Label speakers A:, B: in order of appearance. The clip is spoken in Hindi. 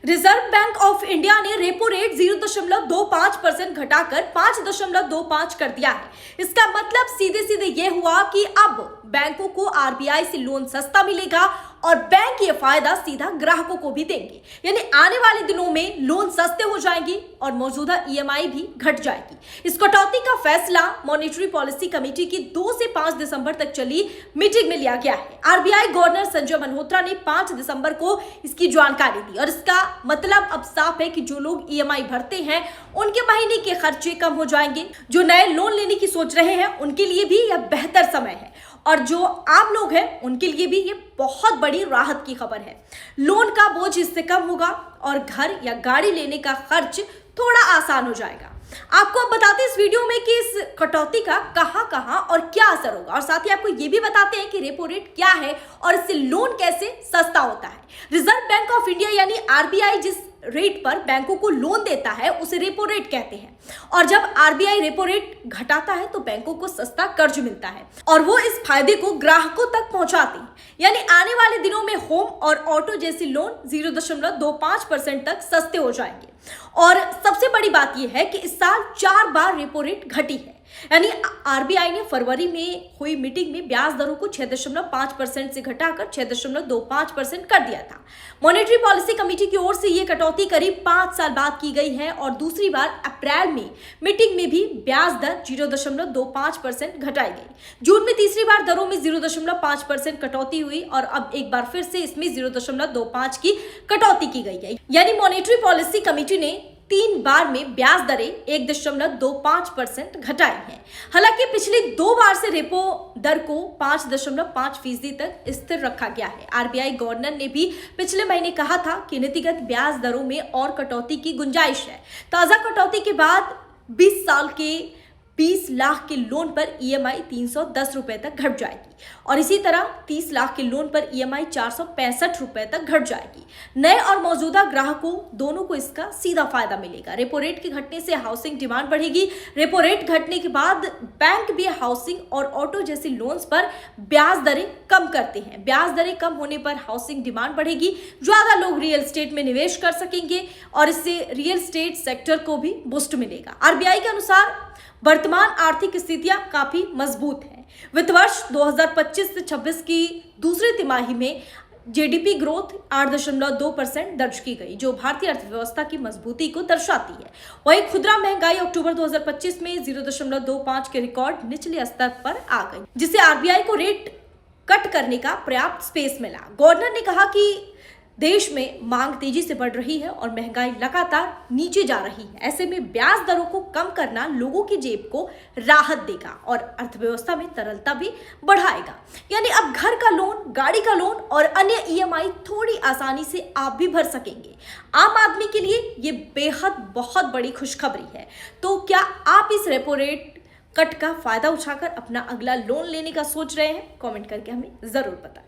A: रिजर्व बैंक ऑफ इंडिया ने रेपो रेट 0.25% घटाकर 5.25 कर दिया है। इसका मतलब सीधे सीधे ये हुआ कि अब बैंकों को आरबीआई से लोन सस्ता मिलेगा और बैंक ये फायदा सीधा ग्राहकों को भी देंगे। यानी आने वाले दिनों में लोन सस्ते हो जाएंगे और मौजूदा ईएमआई भी घट जाएगी। इस कटौती का फैसला मॉनेटरी पॉलिसी कमेटी की 2 से 5 दिसंबर तक चली मीटिंग में लिया गया है। आरबीआई गवर्नर संजय मल्होत्रा ने 5 दिसंबर को इसकी जानकारी दी और इसका मतलब अब साफ है कि जो लोग ईएमआई भरते हैं उनके महीने के खर्चे कम हो जाएंगे। जो नए लोन लेने की सोच रहे हैं उनके लिए भी यह बेहतर समय है और जो आम लोग हैं उनके लिए भी ये बहुत बड़ी राहत की खबर है। लोन का बोझ इससे कम होगा और घर या गाड़ी लेने का खर्च थोड़ा आसान हो जाएगा। आपको अब बताते हैं इस वीडियो में कि इस कटौती का कहां और क्या असर होगा और साथ ही आपको ये भी बताते हैं कि रेपो रेट क्या है और इससे लोन कैसे सस्ता होता है। रिजर्व बैंक ऑफ इंडिया यानी आरबीआई जिस रेट पर बैंकों को लोन देता है उसे रेपो रेट कहते हैं और जब आरबीआई रेपो रेट घटाता है तो बैंकों को सस्ता कर्ज मिलता है और वो इस फायदे को ग्राहकों तक पहुंचाते हैं। यानी आने वाले दिनों में होम और ऑटो जैसे लोन 0.25% तक सस्ते हो जाएंगे। और सबसे बड़ी बात यह है कि इस साल 4 बार रेपो रेट घटी है। यानी आरबीआई ने फरवरी में हुई मीटिंग में ब्याज दरों को 6.5% से घटाकर 6.25% कर दिया था। मॉनेटरी पॉलिसी कमेटी की ओर से यह कटौती करीब 5 साल बाद की गई है और दूसरी बार अप्रैल में मीटिंग में भी ब्याज दर 0.25% घटाई गई। जून में तीसरी बार दरों में 0.5% कटौती हुई और अब एक बार फिर से इसमें 0.25 की कटौती की गई है। यानी मॉनेटरी पॉलिसी कमेटी ने 3 बार में ब्याज दरें 1.25% घटाई हैं। हालांकि पिछली 2 बार से रेपो दर को 5.5% तक स्थिर रखा गया है। आरबीआई गवर्नर ने भी पिछले महीने कहा था कि नीतिगत ब्याज दरों में और कटौती की गुंजाइश है। ताजा कटौती के बाद 20 साल के 20 लाख के लोन पर ईएमआई 310 रुपए तक घट जाएगी और इसी तरह 30 लाख के लोन पर ईएमआई 465 रुपए तक घट जाएगी। नए और मौजूदा ग्राहकों दोनों को इसका सीधा फायदा मिलेगा। रेपो रेट के घटने से हाउसिंग डिमांड बढ़ेगी। रेपो रेट घटने के बाद बैंक भी हाउसिंग और ऑटो जैसे लोन्स पर ब्याज दरें कम करते हैं। ब्याज दरें कम होने पर हाउसिंग डिमांड बढ़ेगी, ज्यादा लोग रियल एस्टेट में निवेश कर सकेंगे और इससे रियल एस्टेट सेक्टर को भी बूस्ट मिलेगा। आरबीआई के अनुसार वर्तमान आर्थिक स्थितियां काफी मजबूत हैं। वित्त वर्ष 2025 से 26 की दूसरी तिमाही में जीडीपी ग्रोथ 8.2% दर्ज की गई, जो भारतीय अर्थव्यवस्था की मजबूती को दर्शाती है। वहीं खुदरा महंगाई अक्टूबर 2025 में 0.25 के रिकॉर्ड निचले स्तर पर आ गई, जिससे आरबीआई को रेट कट करने का पर्याप्त स्पेस मिला। गवर्नर ने कहा कि देश में मांग तेजी से बढ़ रही है और महंगाई लगातार नीचे जा रही है। ऐसे में ब्याज दरों को कम करना लोगों की जेब को राहत देगा और अर्थव्यवस्था में तरलता भी बढ़ाएगा। यानी अब घर का लोन, गाड़ी का लोन और अन्य ईएमआई थोड़ी आसानी से आप भी भर सकेंगे। आम आदमी के लिए ये बेहद बहुत बड़ी खुशखबरी है। तो क्या आप इस रेपो रेट कट का फायदा उठाकर अपना अगला लोन लेने का सोच रहे हैं? कमेंट करके हमें जरूर बताएं।